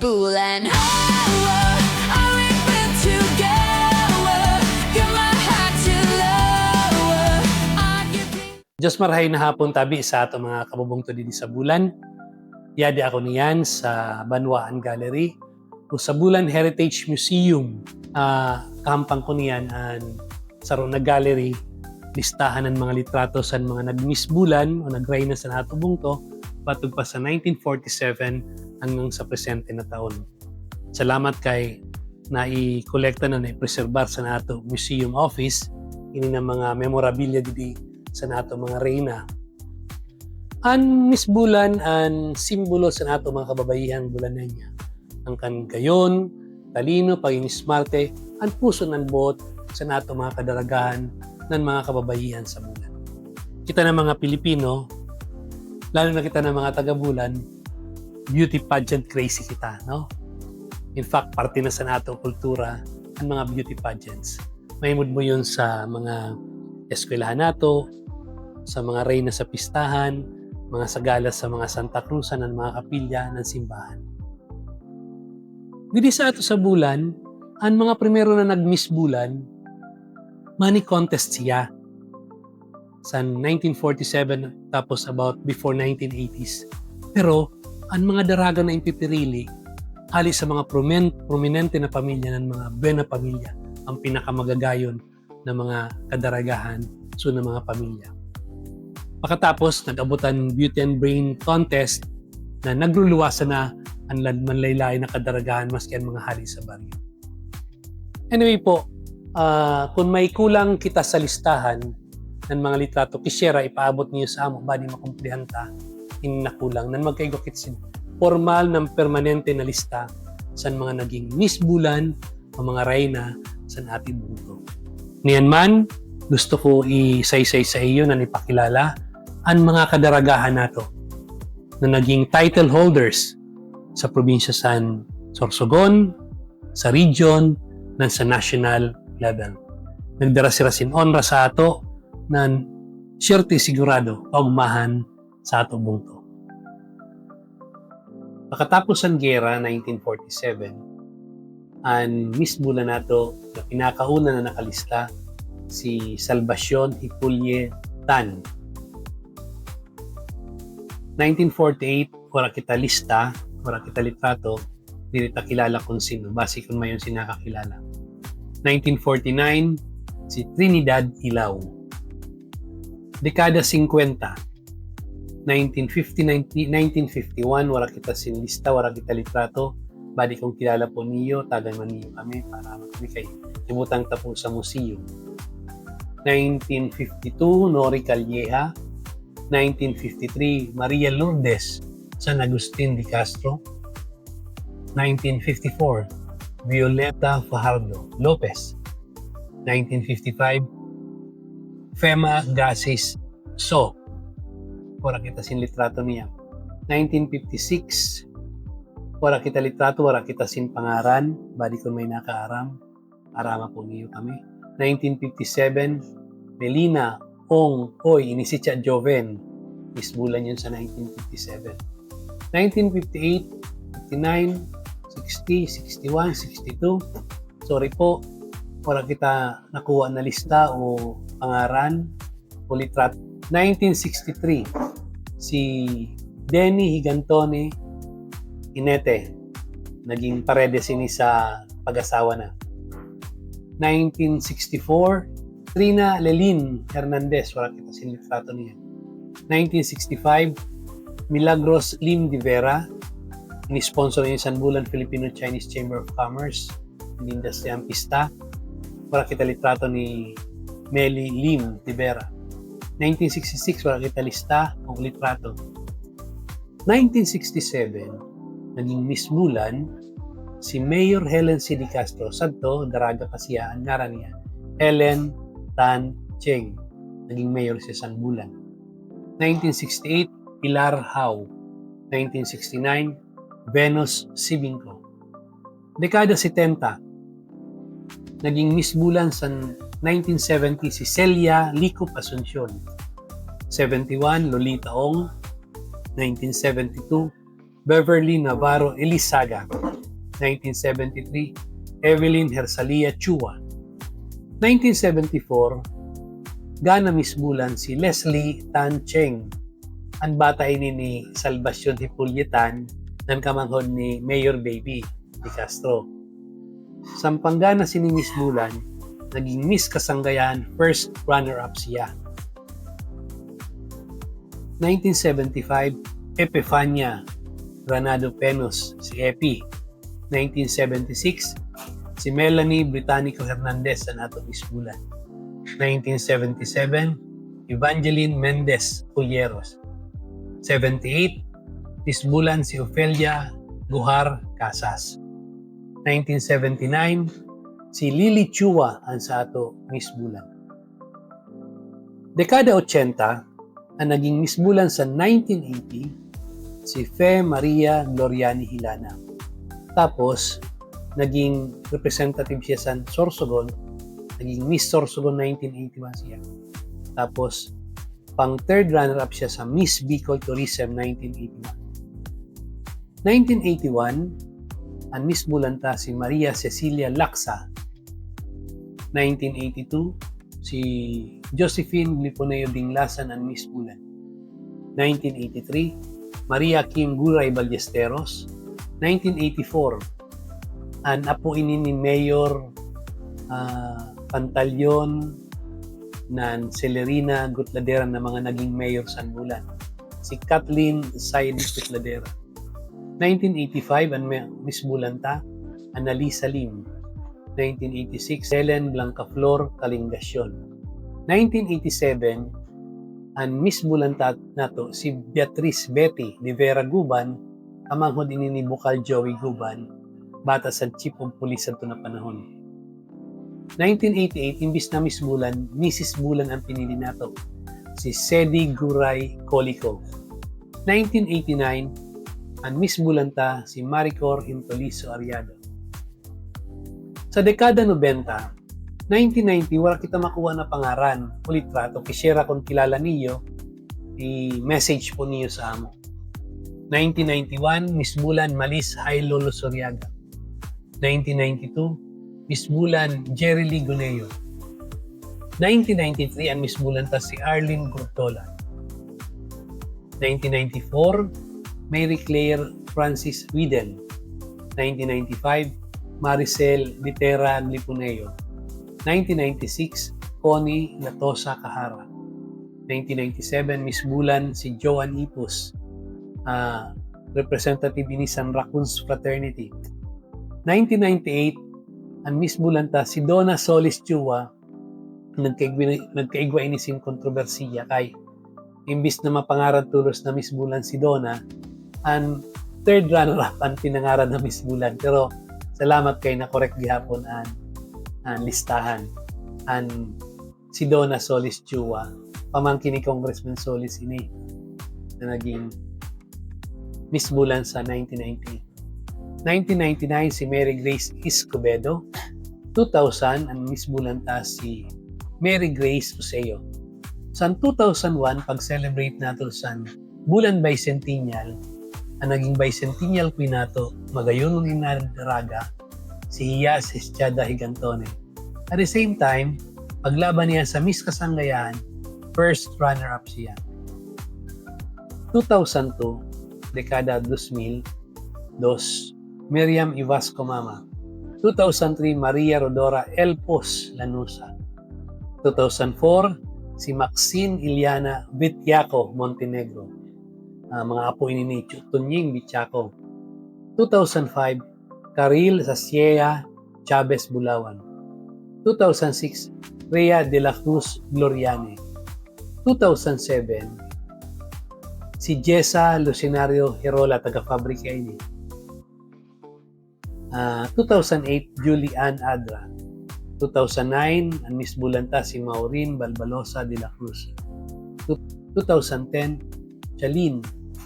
Bulan Hawa, are we meant to go? You're my heart to lower. Diyos marahay na hapon tabi sa ato mga kabubungto din sa Bulan. Yadi ako niyan sa Banwaan Gallery o sa Bulan Heritage Museum. Kahampang ko niyan sa na gallery listahan ng mga litrato sa mga nag-miss Bulan o nag-reyna sa nato bungto patug pa sa 1947 hanggang sa presente na taon. Salamat kay na-i-kolekta na na-preserbar sa nato museum office ini ng mga memorabilia didi sa nato mga reyna. Ang Miss Bulan ang simbolo sa nato mga kababaihang Bulanenya. Ang gayon, talino, paging smarte, ang puso ng buot sa nato mga kadaragahan ng mga kababaihan sa Bulan. Kita ng mga Pilipino, lalo na kita ng mga taga-Bulan, beauty pageant crazy kita, no? In fact, parte na sa nato kultura ang mga beauty pageants. Mahimod mo yun sa mga eskwelahan nato, sa mga reyna sa pistahan, mga sagala sa mga Santa Cruzan ng mga kapilya ng simbahan. Dito sa ato sa Bulan, ang mga primero na nag-miss Bulan, money contest siya sa 1947 tapos about before 1980s. Pero ang mga daraga na impipirili, halis sa mga prominente na pamilya ng mga buena pamilya, ang pinakamagagayon ng mga kadaragahan so ng mga pamilya. Pagkatapos, nag-abutan Beauty and Brain Contest na nagluluwasan na ang manlaylay na kadaragahan maski ang mga hali sa baryo. Anyway po, kung may kulang kita sa listahan ng mga litrato, kisyera, ipaabot niyo sa amo, bali makumplihan ta, in nakulang, nan magkaigokit sin formal ng permanente na lista sa mga naging Miss Bulan o mga reyna sa ating mundo. Niyan man, gusto ko isaysay sa iyo na ipakilala ang mga kadaragahan nato na naging title holders sa probinsya San Sorsogon, sa region, ng sa national level. Nagdara sila sin honra sa ato ng siyerte sigurado paugmahan sa ato bungto. Pagkatapos ang gera 1947, ang Miss Bulan nato na pinakauna na nakalista si Salvacion Hipulye Tan. 1948, wala kita lista, wala kita litrato, hindi kita kilala kung sino, base kung mayon sinakakilala. 1949, si Trinidad Ilaw. Dekada 50, 1951, wala kita sin lista, wala kita litrato, bali kung kilala po niyo, tagan man niyo kami para kami kay ibutang tapong sa museum. 1952, Nori Calleja. 1953, Maria Lourdes San Agustin de Castro. 1954, Violeta Fajardo Lopez. 1955, Fema Gasis So. Wala kita sin litrato niya. 1956, wala kita litrato, wala kita sin pangaran, bali kung may nakaaram, arama po niyo kami. 1957, Melina Ong Hoy Inisitya Joven. Miss Bulan yun sa 1957. 1958, 59, 60, 61, 62. Sorry po, wala kita nakuha na lista o pangaran o litrato. 1963, si Denny Higantone Inete, naging paredes ini sa pag-asawa na. 1964, Trina Lelin Hernandez, wala kita sin litrato niya. 1965, Milagros Lim de Vera, ini-sponsor niya San Bulan Filipino-Chinese Chamber of Commerce, in-industry ang pista, wala kita litrato ni Meli Lim de Vera. 1966, wala kita lista o litrato. 1967, naging Miss Bulan, si Mayor Helen C. de Castro. Sadto, daraga pa siya, ang ngaran niya, Helen Tan Cheng. Naging mayor siya San Bulan. 1968, Pilar Hau. 1969, Venus Sibingco. Dekada 70, naging Miss Bulan sa 1970 si Celia Lico Asuncion. 71, Lolita Ong. 1972, Beverly Navarro Elizaga. 1973, Evelyn Hersalia Chua. 1974, gana misbulan si Leslie Tan Cheng. Ang bata ini ni Salvacion Hipulyetan ng kamanghod ni Mayor Baby Di Castro. Sampanggana si Miss Bulan, naging Miss Kasanggayan, first runner-up siya. 1975, Epifania Granado Penos, si Epi. 1976, si Melanie Británico Hernandez sa nato Miss Bulan. 1977, Evangeline Mendez Culleros. 78, Miss Bulan si Ofelia Guhar Casas. 1979, si Lily Chua ang sa ato Miss Bulan. Dekada 80, ang naging Miss Bulan sa 1980, si Fe Maria Gloriani Hilana. Tapos, naging representative siya sa Sorsogon, naging Miss Sorsogon 1981 siya. Tapos, pang third runner-up siya sa Miss Bicol Tourism 1981. 1981, ang Miss Bulanta si Maria Cecilia Laksa. 1982, si Josephine Liponeo Dinglasan ang Miss Bulan. 1983, Maria Kim Guray Ballesteros. 1984, ang apo ini ni Mayor Pantalyon ng Celerina Gutladera na mga naging mayor sa Bulan. Si Kathleen Saidi Gutladera. 1985, ang Miss Bulanta, Annalisa Lim. 1986, Helen Blancaflor Kalingasyon. 1987, ang Miss Bulanta nato si Beatrice Betty de Vera Guban, kamanghod ini ni Bukal Joey Guban, bata sa Chief of Police sa na panahon. 1988, imbis na Miss Bulan, Mrs. Bulan ang pinili nato, si Sedi Guray Colico. 1989, ang Miss Bulanta si Maricor Hintolizo Ariado. Sa dekada 90, 1990, wala kita makuha na pangaran o litrato, kisira kung kilala niyo, i-message po niyo sa amo. 1991, Miss Bulan Malis Hay Lolo Soriaga. 1992, Miss Bulan Jerry Lee Guneo. 1993, ang Miss Bulanta si Arlene Gurtola. 1994, Mary Claire Francis Widel. 1995, Maricel Litera Lipuneo. 1996, Connie Latosa Kahara. 1997, Miss Bulan si Joan Ipus, representative ni San Raccoons Fraternity. 1998, ang Miss Bulanta si Donna Solis Chua, nagkaigwa inising kontrobersiya kay imbis na mapangaran tulos na Miss Bulan si Donna, ang third runner-up ang pinangaran na Miss Bulan. Pero salamat kay na-correct gihapon ang listahan. Ang si Donna Solis Chua, pamangkin ni Congressman Solis ini na naging Miss Bulan sa 1998. 1999, si Mary Grace Escobedo. 2000, ang Miss Bulanta si Mary Grace Oseo. Sa 2001, pag-celebrate nato sa Bulan Bicentennial, ang naging bicentennial queen nato, magayon ng inadaraga, si Hias Estrada Higantone. At the same time, paglaban niya sa Miss Kasanggayan, first runner-up siya. 2002, dekada 2000, Miriam Ivasco Mama. 2003, Maria Rodora Elpos Lanusa. 2004, si Maxine Iliana Vitiaco Montenegro. Mga apo ini ni Tunying Bichaco. 2005, Karil Sasiea Chavez Bulawan. 2006, Rhea de la Cruz Gloriane. 2007, si Jessa Lucinario Herola, taga-fabrika ini. 2008, Julie Ann Adra. 2009, ang Miss Bulanta si Maureen Balbalosa de la Cruz. 2010, Chalin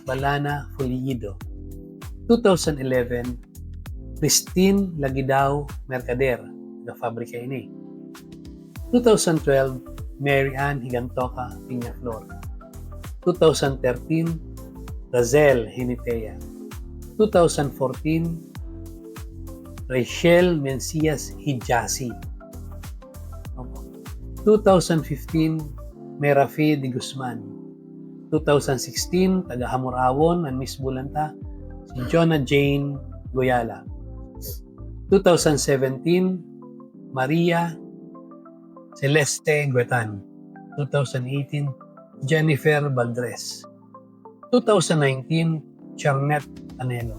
Balana Fuligido. 2011, Christine Lagidao Mercader, na fabrika ini. 2012, Mary Ann Higantoka Piñaflor. 2013, Razel Hinitea. 2014, Rachel Mencias Hijazi. 2015, Merafe de Guzman. 2016, taga Hamurawon, ang Miss Bulanta, si Jonah Jane Goyala. 2017, Maria Celeste Guetan. 2018, Jennifer Valdres. 2019, Charnet Anelo.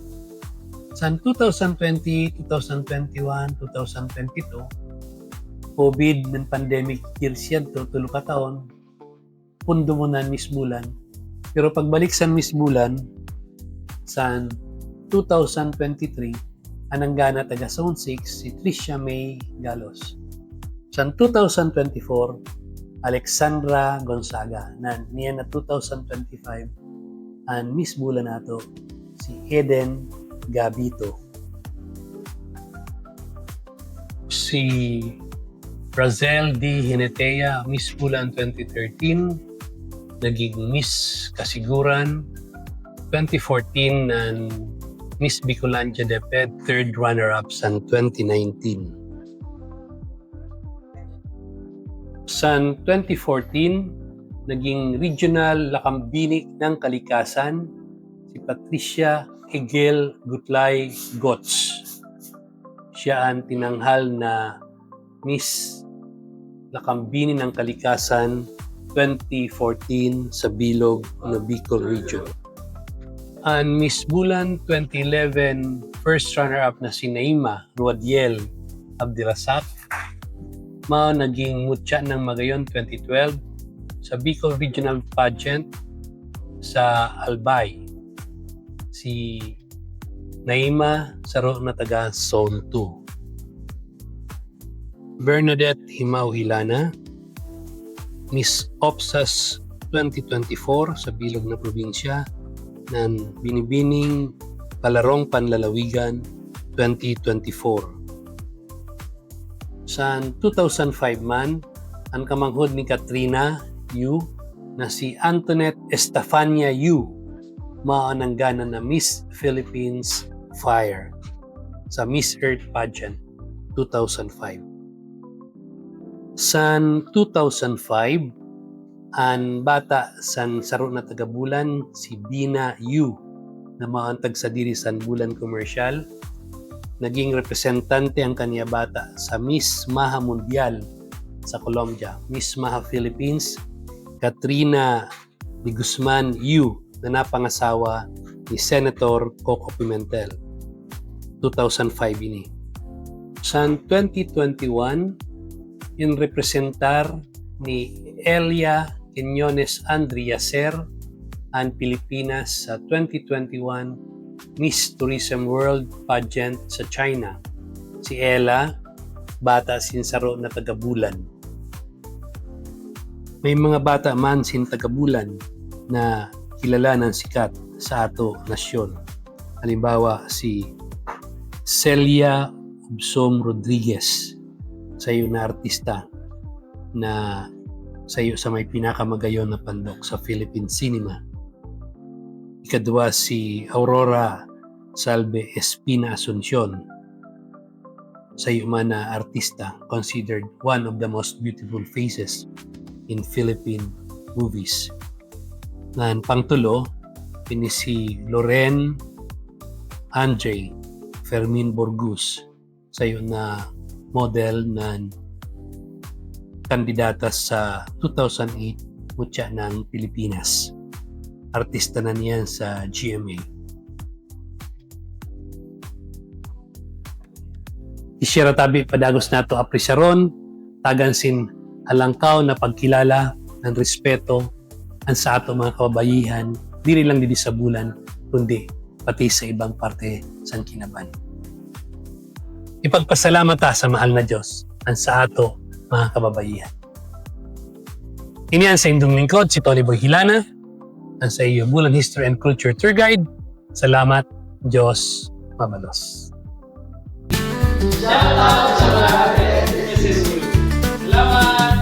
Sa 2020, 2021, 2022, COVID ng pandemic years yan, tulo ka taon, pundo mo na Miss Bulan. Pero pagbalik sa Miss Bulan, sa 2023, anang gana taga Zone 6, si Tricia May Galos. Sa 2024, Alexandra Gonzaga, na niya na 2025, ang Miss Bulan nato, si Eden Gabito. Si Razel D. Hinetea, Miss Bulan 2013, naging Miss Kasiguran 2014, and Miss Bicolandia Deped, third runner-up sa 2019. Sa 2014, naging Regional Lakambini ng Kalikasan si Patricia Higel Gutlay Gots. Siya ang tinanghal na Miss Lakambini ng Kalikasan 2014 sa Bilog na Bicol Region. Ang Miss Bulan 2011, first runner-up na si Naima Ruadiel Abdirasaq. Naging mutya ng Magayon 2012 sa Bicol Regional Pageant sa Albay. Si Naima saro na taga Zone 2. Bernadette Himaw Hilana, Miss Opsas 2024 sa Bilog na Probinsya ng Binibining Palarong Panlalawigan 2024. Sa 2005 man, ang kamanghod ni Katrina Yu na si Antoinette Estefania Yu maananggana na Miss Philippines Fire sa Miss Earth Pageant 2005. Sa 2005, ang bata sa saro na tagabulan si Bina Yu na maantag sa diri sa bulan commercial. Naging representante ang kanya bata sa Miss Maha Mundial sa Colombia, Miss Maha Philippines, Katrina de Guzman Yu na napangasawa ni Senator Coco Pimentel. 2005 ini. Sa 2021, yung representar ni Elia Quiñones Andriaser ang Pilipinas sa 2021 Miss Tourism World Pageant sa China. Si Ella, bata sin saro na tagabulan. May mga bata man sin tagabulan na kilala ng sikat sa ato nasyon. Halimbawa si Celia Ubsom Rodriguez, sayo na artista na sayo sa may pinakamagayon na pandok sa Philippine cinema. Ikadwa si Aurora Salve Espina Asuncion, sayo man na artista, considered one of the most beautiful faces in Philippine movies. Ngan pangtulo, ini si Loren Andre Fermin Borgus, sayo na model ng kandidata sa 2008 Mutya ng Pilipinas. Artista na niyan sa GMA. Isira tabi padagos nato apresyaron, tagan sin halangkaw na pagkilala ng respeto ang sa ato mga kababayihan, dili lang didi sa bulan, kundi pati sa ibang parte sa kinaban. Ipagpasalamat ta sa mahal na Diyos ang sa ato mga kababayihan. Iniyan sa indong lingkod, si Tony Boy Hilana, ang sa iyo Bulan History and Culture Tour Guide. Salamat, Diyos mabalos. Shout out sa mga SSU. Salamat!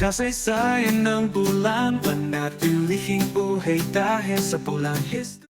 Kasaysayan ng bulan, Panatilihing buhay dahil sa pulang history.